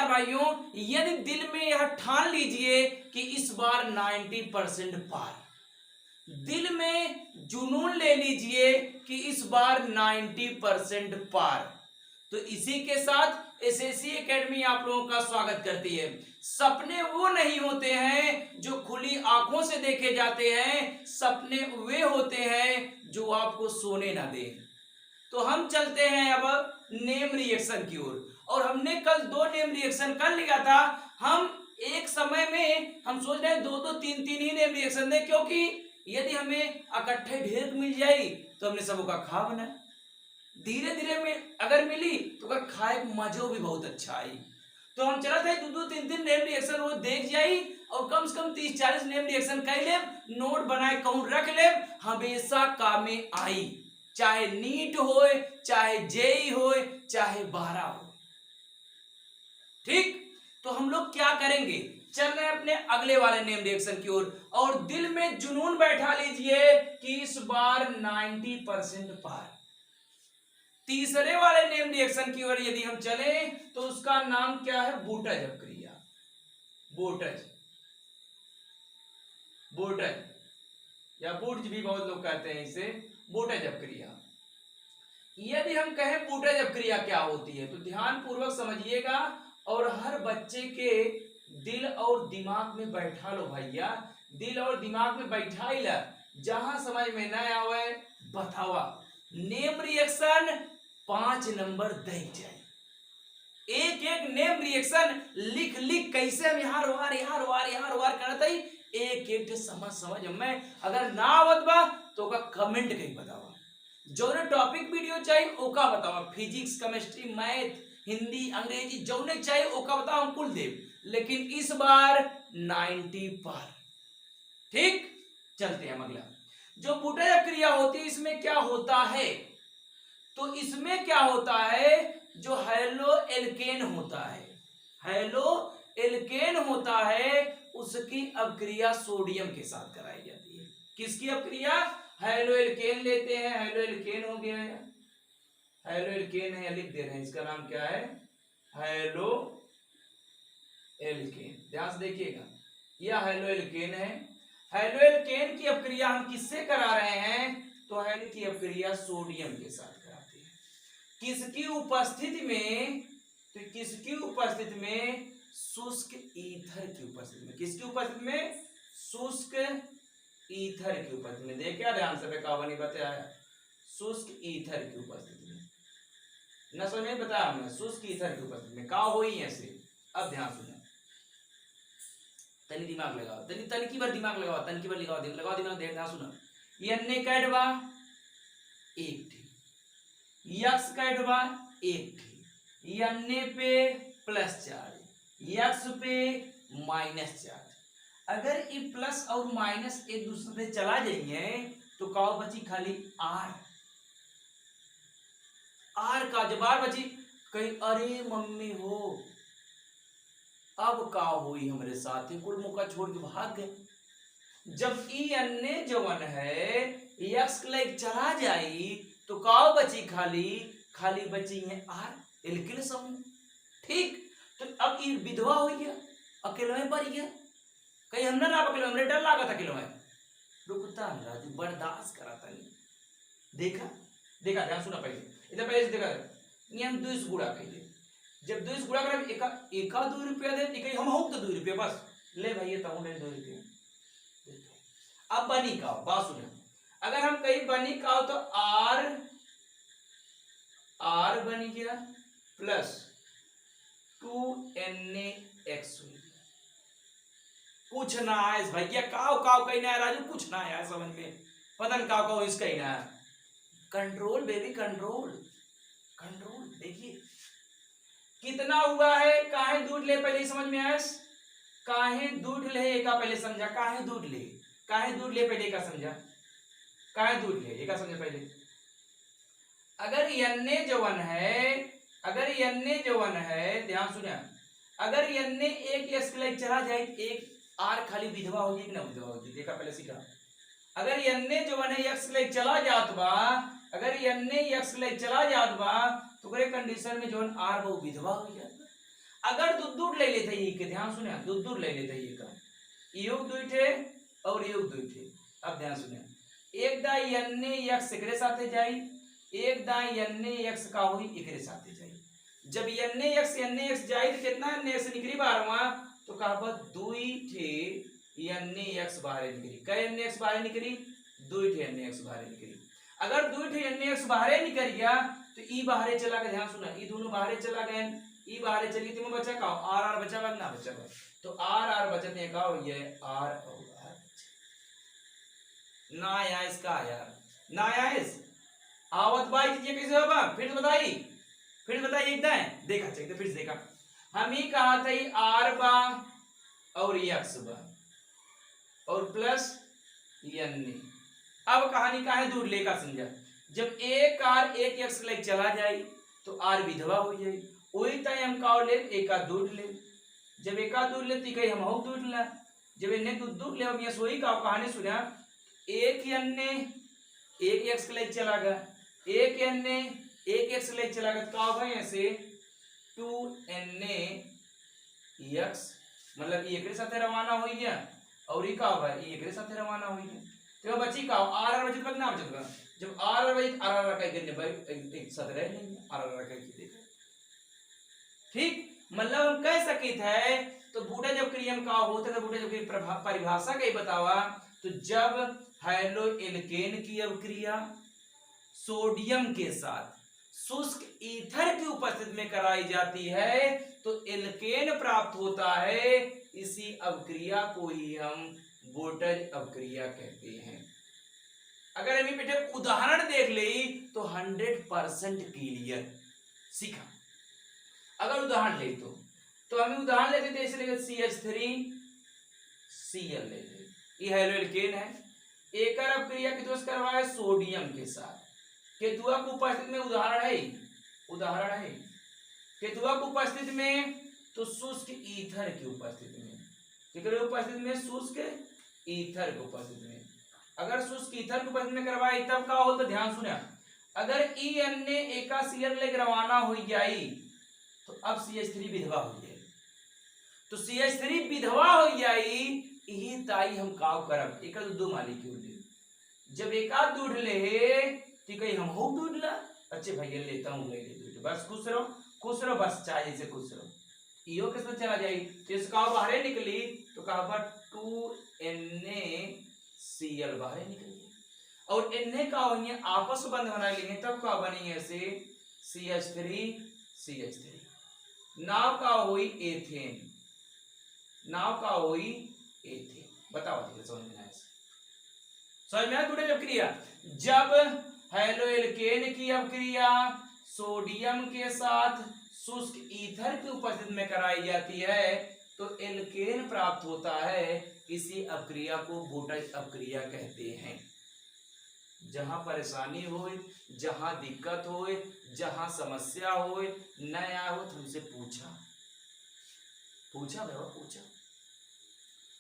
भाइयों, यदि दिल में यह ठान लीजिए कि इस बार 90% पार, दिल में जुनून ले लीजिए कि इस बार 90% पार, तो इसी के साथ एसएससी एकेडमी आप लोगों का स्वागत करती है। सपने वो नहीं होते हैं जो खुली आंखों से देखे जाते हैं, सपने वे होते हैं जो आपको सोने ना दें। तो हम चलते हैं अब नेम रिएक्शन की ओर, और हमने कल 2 नेम रिएक्शन कर लिया था। हम एक समय में हम सोच रहे हैं 2-2 3-3 ही नेम रिएक्शन दें, क्योंकि यदि हमें इकट्ठे ढेर मिल जाए तो हमने सबका खा बना, धीरे धीरे में अगर मिली तो अगर खाए मजो भी बहुत अच्छा आई। तो हम चला था 2-2 3-3 नेम रिएक्शन वो देख जाई, और कम से कम 30-40 नेम रिएक्शन कर ले, नोट बनाए कहूं रख ले, हमेशा काम में आई, चाहे नीट हो, चाहे जेई हो, चाहे 12 हो। ठीक, तो हम लोग क्या करेंगे, चल रहे हैं अपने अगले वाले नेम रिएक्शन की ओर, और दिल में जुनून बैठा लीजिए कि इस बार 90% पार। तीसरे वाले नेम रिएक्शन की ओर यदि हम चले तो उसका नाम क्या है, बोटज अपक्रिया। बोटज, बोटज या बुर्ज भी बहुत लोग कहते हैं इसे, बोटज अपक्रिया। यदि हम कहें बोटज अपक्रिया क्या होती है तो ध्यान पूर्वक समझिएगा, और हर बच्चे के दिल और दिमाग में बैठा लो भैया, दिल और दिमाग में बैठा ही ला, जहां समझ में न आवे बतावा। नेम रिएक्शन 5 नंबर दे जाए, एक एक नेम रिएक्शन लिख लिख कैसे हम यहाँ वार करते ही एक एक समझ में अगर ना आवत बा तो का कमेंट कहीं बतावा। जौने टॉपिक वीडियो चाहिए ओका बतावा, फिजिक्स, केमिस्ट्री, मैथ, हिंदी, अंग्रेजी जौने चाहिए ओका बताओ, हम कुल देव, लेकिन इस बार 90 पार। ठीक, चलते हैं अगला। जो बोटज अपक्रिया होती है इसमें क्या होता है, तो इसमें क्या होता है, जो हेलो एल्केन होता है, हेलो एल्केन होता है, उसकी अपक्रिया सोडियम के साथ कराई जाती है। किसकी अपक्रिया, हेलो एल्केन लेते हैं, हेलो एल्केन हो गया है, हेलो एल्केन है, लिख दे रहे हैं, इसका नाम क्या है, हेलो एल्केन। ध्यान से देखिएगा, यह हेलो एल्केन है। हेलो एल्केन की अपक्रिया हम किससे करा रहे हैं, तो हेलो की अपक्रिया सोडियम के साथ कराते हैं। किसकी उपस्थिति में, तो किसकी उपस्थिति में, शुष्क ईथर की उपस्थिति में। किसकी उपस्थिति में, शुष्क ईथर की उपस्थिति में। देखिए ध्यान से कहावनी बताया, शुष्क ईथर की उपस्थिति में, न समझ में बताया हमने, शुष्क ईथर की उपस्थिति में का होई ऐसे। अब ध्यान सुनो, तनी दिमाग लगाओ, तनी की बार दिमाग लगाओ, तनी की बार लगाओ दिमाग, ध्यान सुनो। एन कैडवा 1 थी, यक्स कैडवा 1 थी, एन पे प्लस चार्ज, यक्स पे माइनस चार्ज। अगर ये प्लस और माइनस एक दूसरे से चला जाइए तो का बची खाली आर, आर का जब आर बची, कहीं अरे मम्मी हो अब का हुई हमारे साथ, कुल मुका छोड़ के भाग गए। जब ई अन्य जवन है यक्स लाइक चला जाई तो का बची, खाली बची है आर एल्किल समूह। ठीक, तो अब ये विधवा हो गया, अकेले में पड़ गया, कहीं हमने ना अकेले, हमने डर लगा था अकेले में, रुकता राजू बर्दाश्त कराता नहीं। देखा ध्यान सुना, पहले इधर पहले से देखा, ये हम 2 गुणा कहिए, जब 2 गुणा कर एका 2 रुपया दे, एक हम हो तो 2 रुपया बस ले भाई, ये तो ले 2 रुपया। अब बनी का बात सुने, अगर हम कहीं बनी का तो आर बन गया प्लस 2NaX, कुछ ना है भैया, काव कहीं ना है राजू, कुछ ना है समझ में, पता नहीं काव इसका ही ना है। Control baby, control. देखिए कितना हुआ है, काहे दूध ले पहले समझ में आया, काहे दूध ले एका पहले समझा, काहे दूध ले पहले एका समझा, काहे दूध ले एका समझा पहले। अगर यन्ने जवन है ध्यान सुना, अगर यन्ने एक यक्स लाइक चला जाए, एक आर खाली विधवा होगी कि ना विधवा होगी, देखा पहले सीखा। अगर यन्ने जवन है यक्स लाइक चला जात बा, अगर यन्ने यक्स लाइक चला जात बा तो करे कंडीशन में जवन आर वो विधवा हो जाता, अगर दूध दूध ले लेते ही के ध्यान सुने, दूध दूध ले लेते ही का योग दुइठे और योग दुइठे। अब ध्यान सुने, एक दा यन्ने यक्स एकरे साथे जाई, एक दा यन्ने यक्स का होई एकरे साथे जाई। जब यन्ने यक्स जाई तो कितना यन्ने यक्स निकली बारवा, तो कहा दुई ठे यन्ने यक्स बाहर निकली। कई यन्ने यक्स बाहर निकली, दुई ठे यन्ने यक्स बाहर निकली। अगर दुई ठे यन्ने यक्स बाहर निकल गया तो ई बाहर चला गया। ध्यान सुना, ई दोनों बाहर चला गए, ई बाहर चली, तुम बचा का आर आर बचा बा ना बचा बा, तो आर आर बचत ने का हो ये आर और आर ना आया इसका यार, ना आया इस आवत बाई ये कैसे होगा, फिर बताइए, फिर बताइए एकदम देखा चाहिए, फिर से देखा। हम ही कहा था आर बा और यक्स बा और प्लस यन्नी। अब कहानी का है दूर लेकर समझा, जब एक आर एक यक्स लाइक चला जाए तो आर विधवा हो जाए, वही तय हम का ले एका दूध ले। जब एका दूध ले तो कहीं हम हो दूध ला, जब इन्हें दूध दूध ले हम ये सोई का कहानी सुना, एक अन्य एक एक्स लाइक चला गया, एक अन्य एक एक्स लाइक चला गया, तो का होगा ऐसे 2na x, मतलब ये एकरे साथे रवाना हो गया और ये का होगा ये एकरे साथे रवाना हो गया। तो बची का आर आर बचत ना बचत का, जब आर आर बचत आर आर का करने भाई एक साथ रह नहीं आर आर का की देखा। ठीक, मतलब हम कह सके थे तो बूटा जब क्रियम का होता है, बूटा जब परिभाषा कहीं बतावा, तो जब हैलो एल्केन की अवक्रिया सोडियम के साथ शुष्क ईथर की उपस्थिति में कराई जाती है तो एल्केन प्राप्त होता है। इसी अवक्रिया को ही हम बोटज अवक्रिया कहते हैं। अगर हम बेटे उदाहरण देख ले तो 100% क्लियर सीखा। अगर उदाहरण ले तो हमें उदाहरण लेते थे, इसलिए CH3Cl ले ले, ये हेलो एल्केन है, एक अवक्रिया की दोष करवाए सोडियम के साथ, केतुआ की उपस्थिति में उदाहरण है केतुआ की उपस्थिति में तो शुष्क ईथर की उपस्थिति में, उपस्थिति में शुष्क ईथर की उपस्थिति में, अगर शुष्क ईथर की उपस्थिति में करवाए तब का हो, तो ध्यान सुना, अगर ई अन्य एका Cl लेकर रवाना हो जाई तो अब CH3 विधवा हो जाए, तो CH3 विधवा हो जाई, यही ताई हम काव करब एक दो मालिक्यूल ले, जब एकाध दूध ले तो कहीं हम हो दूध ला, अच्छे भैया लेता हूँ ले दूध, बस खुश रहो बस, चाहे से खुश रहो, यो किसमें चला जाए तो इसका बाहर निकली तो कहा 2NaCl बाहर निकल गई, और Na का होंगे आपस में बंध बना लेंगे तब का बनेंगे ऐसे CH3 नाव का हुई एथेन, नाव का हुई एथेन। बताओ समझ में आया, समझ में आया टूटे जब क्रिया, जब हेलो एल्केन की अवक्रिया सोडियम के साथ शुष्क ईथर की उपस्थिति में कराई जाती है तो एल्केन प्राप्त होता है। इसी अवक्रिया को बोटज अवक्रिया कहते हैं। जहां परेशानी हो, जहां दिक्कत हो, जहां समस्या हो, न आया हो तो हमसे पूछा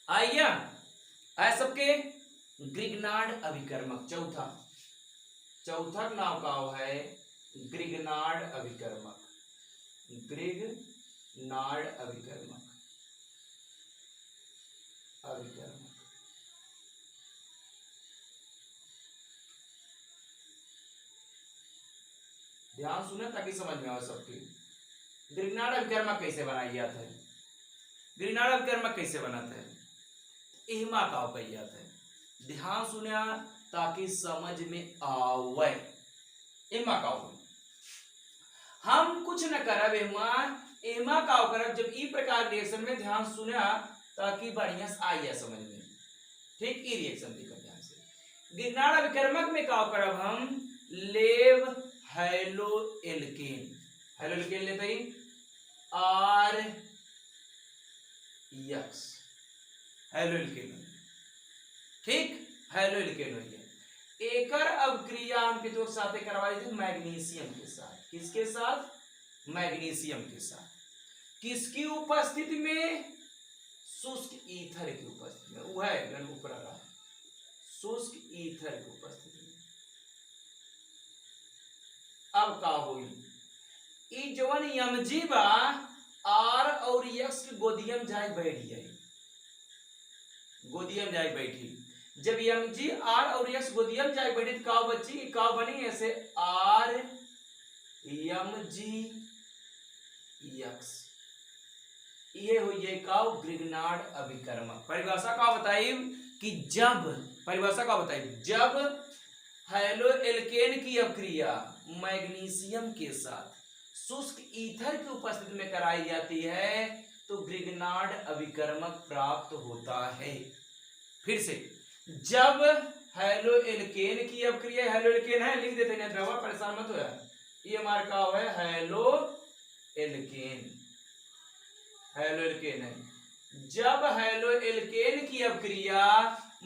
आइया आए सबके। ग्रिग्नार्ड अभिकर्मक चौथा नाम का है ग्रिग्नार्ड अभिकर्मक, ध्यान सुने ताकि समझ में आए सबके। ग्रिग्नार्ड अभिकर्मक कैसे बनाई जाता है, ग्रिग्नार्ड अभिकर्मक कैसे बनाते हैं, एमा का कही जाता है, ध्यान सुना ताकि समझ में आवे। एमा का हम कुछ न करब, एमा का करब जब ई प्रकार रिएक्शन में, ध्यान सुना ताकि बढ़िया से आइए समझ में। ठीक, ई रिएक्शन देखो ध्यान से। ग्रिग्नार्ड अभिकर्मक में का करब हम लेव हेलो एल्केन लेते ही आर यक्स हेलो एल्केन, ठीक, हेलो एल्केन हो गया। एकर अवक्रिया हम किसके साथ करवाई थी, मैग्नीशियम के साथ। किसके साथ, मैग्नीशियम के साथ। किसकी उपस्थिति में, शुष्क ईथर की उपस्थिति में, वो है ऊपर रहा शुष्क ईथर की उपस्थिति में। अब का हुई ई जवन यमजी बा आर और यक्स के गोदियम जाए बैठ जाए, गोदियम जाए बैठी। जब यम जी आर और यक्स गोदियम जाए बैठी तो काव बच्ची, काव बनी ऐसे आर यम जी यक्स, ये हुई है काव ग्रिग्नार्ड अभिकर्मक। परिभाषा का बताई कि जब, परिभाषा का बताई जब हेलो एल्केन की अभिक्रिया मैग्नीशियम के साथ शुष्क ईथर की उपस्थिति में कराई जाती है तो ग्रिग्नार्ड अभिकर्मक प्राप्त होता है। फिर से, जब हेलो एल्केन की अभिक्रिया, हेलो एल्केन है लिख देते हैं, परेशान मत हो, ये हमारा का है हेलो एल्केन, हेलो एल्केन है। जब हेलो एल्केन की अभिक्रिया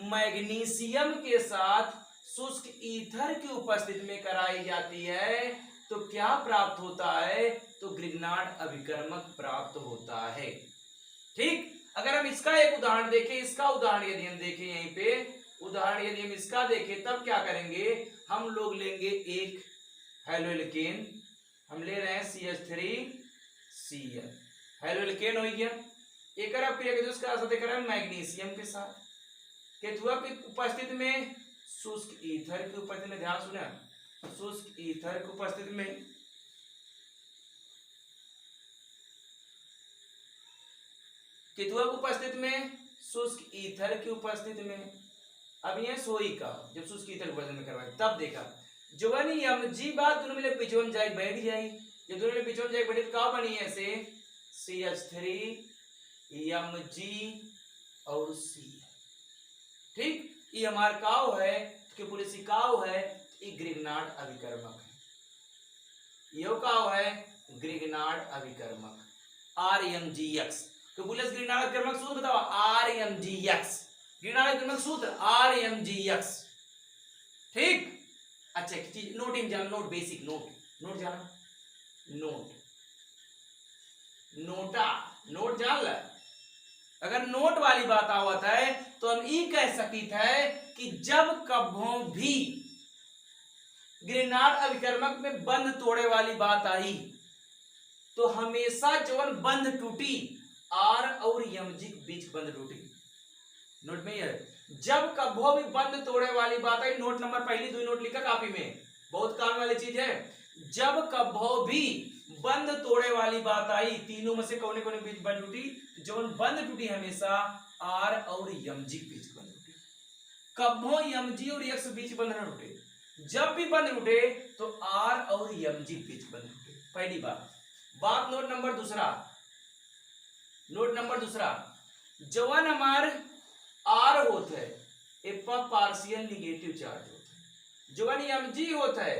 मैग्नीशियम के साथ शुष्क ईथर की उपस्थिति में कराई जाती है तो क्या प्राप्त होता है, तो ग्रिग्नार्ड अभिकर्मक प्राप्त होता है। ठीक, अगर हम इसका एक उदाहरण देखें, इसका उदाहरण यदि हम देखें यहीं पे उदाहरण यदि हम इसका देखें तब क्या करेंगे, हम लोग लेंगे एक हेलो एल्केन, हम ले रहे हैं CH3Cl, हेलो एल्केन हो गया, एक अभिक्रिया के उसका साथ देख रहे हैं मैग्नीशियम के साथ, केथुआ की उपस्थिति में शुष्क ईथर की उपस्थिति में, ध्यान सुना, शुष्क ईथर की उपस्थिति में केथुआ की उपस्थिति में शुष्क ईथर की उपस्थिति में, अब ये सोई का जब शुष्क ईथर की उपस्थिति में करवाए तब देखा जो है नी यम जी बात दोनों मिले पिछवन जाए बैठ जाए, जब दोनों मिले पिछवन जाए बैठे तो क्या बनी ऐसे CH3 यम जी और C, ठीक, ये हमारा काव है कि पुलिस काव है, ये ग्रिग्नार्ड अभिकर्मक है, ये काव है ग्रिग्नार्ड अभिकर्मक RMGX, तो पुलिस ग्रिग्नार्ड अभिकर्मक सूत्र बताओ RMGX, ग्रिग्नार्ड अभिकर्मक सूत्र RMGX, ठीक। अच्छा एक चीज नोटिंग जान, नोट बेसिक नोट, नोट जाना, नोट नोटा, नोट जान ल, अगर नोट वाली बात आवत है तो हम ये कह सकते हैं कि जब कभों भी ग्रिग्नार्ड अभिकर्मक में बंध तोड़े वाली बात आई तो हमेशा जवन बंध टूटी आर और यमजी के बीच बंध टूटी, नोट में है, जब कभों भी बंध तोड़े वाली बात आई, नोट नंबर पहली 2 नोट लिखा कापी में, बहुत काम वाली चीज है, जब कभों भी बंध तोड़े वाली बात आई, तीनों में से कौन कौन बीच बंध टूटी, जवन बंध टूटी हमेशा आर और यमजी के बीच बंध टूटी, कभों यमजी और यक्स बीच बंध न टूटे, जब भी बंध टूटे तो आर और यमजी बीच बंध टूटे, पहली बात। बात नोट नंबर दूसरा, नोट नंबर दूसरा, जवन हमार आर होता है ए पर पार्शियल निगेटिव चार्ज होता है, जवन एमजी होता है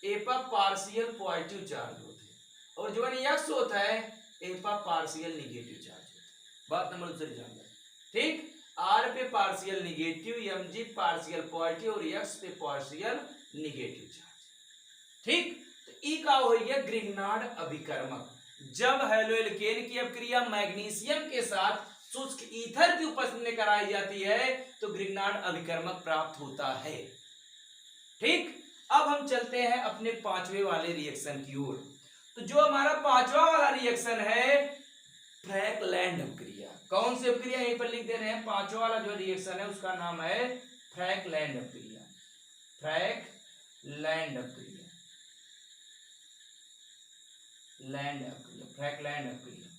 ए पर पार्शियल पॉजिटिव चार्ज होता है, और जवन यक्स होता है ए पर पार्शियल निगेटिव चार्ज होता है। बात नंबर दूसरी जान लें, ठीक, आर पे partial negative, MG partial positive और यक्स पे पार्शियल निगेटिव चार्ज, ठीक। तो ई का हो गया ग्रिग्नार्ड अभिकर्मक, जब हेलो एल्केन की अभिक्रिया मैग्नीशियम के साथ शुष्क ईथर की उपस्थिति में कराई जाती है तो ग्रिग्नार्ड अभिकर्मक प्राप्त होता है, ठीक। अब हम चलते हैं अपने पांचवें वाले रिएक्शन की ओर। तो जो हमारा पांचवा वाला रिएक्शन है फ्रैकलैंड अभिक्रिया, कौन सी अभिक्रिया यहीं पर लिख दे रहे हैं, पांचवा वाला जो रिएक्शन है उसका नाम है फ्रैकलैंड अभिक्रिया, फ्रैकलैंड अभिक्रिया, लैंड अभिक्रिया, फ्रैकलैंड अभिक्रिया,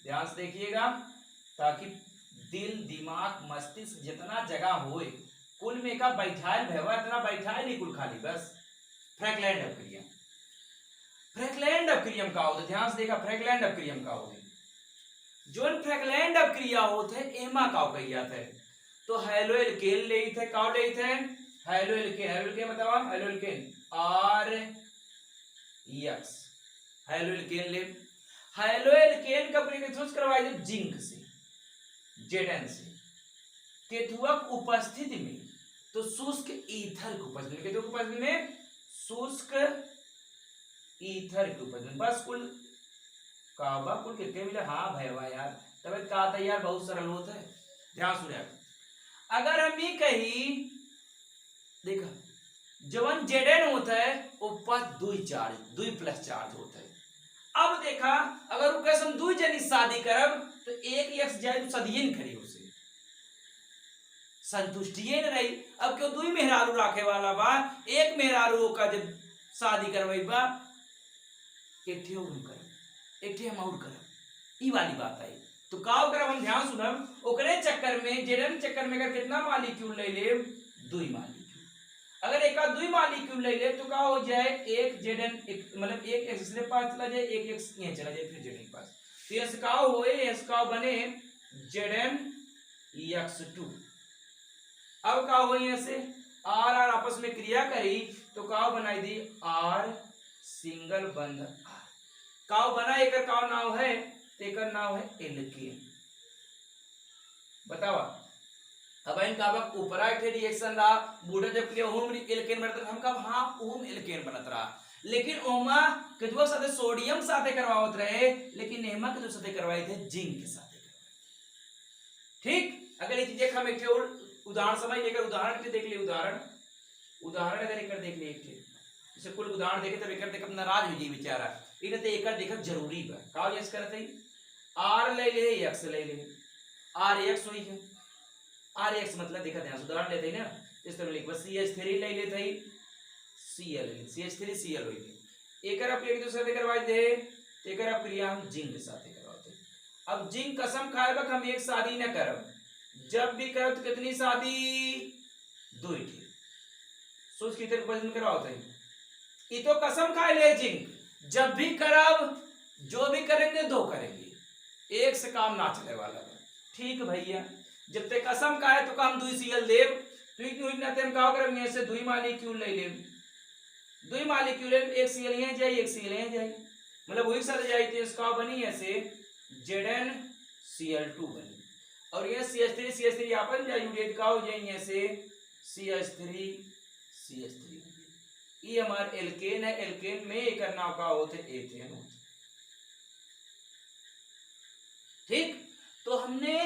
ध्यान से देखिएगा ताकि दिल दिमाग मस्तिष्क जितना जगह होए कुल में का बैठायल भैया, इतना बैठायल नहीं कुल खाली बस। फ्रैकलैंड अभिक्रिया, फ्रैकलैंड अभिक्रिया का होता है, ध्यान से देखा फ्रैकलैंड अभिक्रिया का होता है, जो फ्रैकलैंड अभिक्रिया होता है एमा का कही जाता है, तो हेलो एल्केन ले थे, का ले थे हेलो एल्केन, हेलो एल्केन बताओ, हेलो एल्केन आर यस, हेलो एल्केन ले, हेलो एल्केन का प्रतिस्थापन करवाई जाए जिंक से, Zn से, केथुआ की उपस्थिति में तो शुष्क ईथर की उपस्थिति में, केथुआ की उपस्थिति में शुष्क ईथर की उपस्थिति में, बस कुल काबा कुल कितने मिले, हाँ भैया यार तब कहा था यार बहुत सरल होता है, ध्यान सुने। अगर हम ये कही देखा जवन जेडन होता है वो पास दुई प्लस चार्ज होता है। अब देखा अगर वो कैसे हम दुई जनी शादी करब तो एक यक्स जाए तो सदिये न करी उसे संतुष्टिये न रही। अब क्यों दुई मेहरारू राखे वाला बा, एक मेहरारू का जब शादी करवाई बा एक ठे और करब एक ठे हम और करब, ई वाली बात आई। तो का करब हम ध्यान सुनब ओकरे चक्कर में जेडन चक्कर में अगर कितना मालिक्यूल ले ले दुई मालिक्यूल, अगर एक दुई मालिक्यूल ले ले तो का हो जाए एक जेडन मतलब एक एक्स के पास चला जाए एक एक्स यहाँ चला जाए फिर जेडन के पास, तो यस का होए यस का बने जेडन x2। अब का हो यहाँ से आर आर आपस में क्रिया करी तो का बनाई दी आर सिंगल बंध आर, का बना एक का नाम है एक नाम है एल्केन। बतावा अब इन का ऊपरा एक रिएक्शन रहा बूढ़ा जब के ओम एल्केन बनत रहा, हम कब हां ओम एल्केन बनत रहा, लेकिन ओमा केतवा साथे सोडियम साथे करवावत रहे, लेकिन नेमा के साथे करवाए थे जिंक के साथे करवाए। ठीक, अगर ये चीजें हम एक और उदाहरण समझ लेकर उदाहरण के देख ले, उदाहरण अगर एक देख ले एक जैसे कुल उदाहरण देखे तब एक देख नाराज हो जाई बेचारा, इने ते एक देखब जरूरी बा का यस करत है आर ले ले एक्स ले ले आर एक्स होई है आर एक्स मतलब देखा ध्यान उदाहरण लेते हैं ना इस तरह लिख बस CH3 ले लेते हैं Cl CH3 Cl होई एकर आप एक दूसरे से करवाई दे एकर आप क्रिया हम जिंक के साथ करवाते। अब जिंक कसम खाए बक हम एक शादी न करब, जब भी करब तो कितनी शादी दो ही सोच की तरह पसंद करवाते हैं, ये तो कसम खाए ले जिंक जब भी करब जो भी करेंगे दो करेंगे, एक से काम ना चले वाला है। ठीक भैया, जब तक कसम का है तो काम दुई Cl देव तो ना हम का करब में से दुई मालिक्यूल ले लेब, दुई मालिक्यूल एक Cl यहां जाए एक Cl यहां जाए मतलब वही साथ जाई थी इसका बनी ऐसे ZnCl2 बनी और ये CH3 अपन जाए यूनिट का हो जाए ऐसे CH3 ये हमारा एल्केन है, एल्केन में एक नाम का होते एथेन होते। ठीक, तो हमने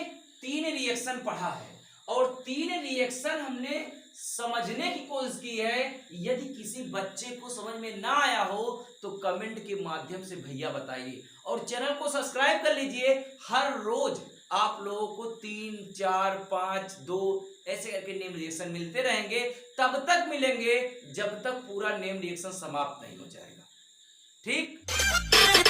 तीन रिएक्शन पढ़ा है और तीन रिएक्शन हमने समझने की कोशिश की है। यदि किसी बच्चे को समझ में ना आया हो तो कमेंट के माध्यम से भैया बताइए और चैनल को सब्सक्राइब कर लीजिए। हर रोज आप लोगों को 3, 4, 5, 2 ऐसे करके नेम रिएक्शन मिलते रहेंगे, तब तक मिलेंगे जब तक पूरा नेम रिएक्शन समाप्त नहीं हो जाएगा। ठीक।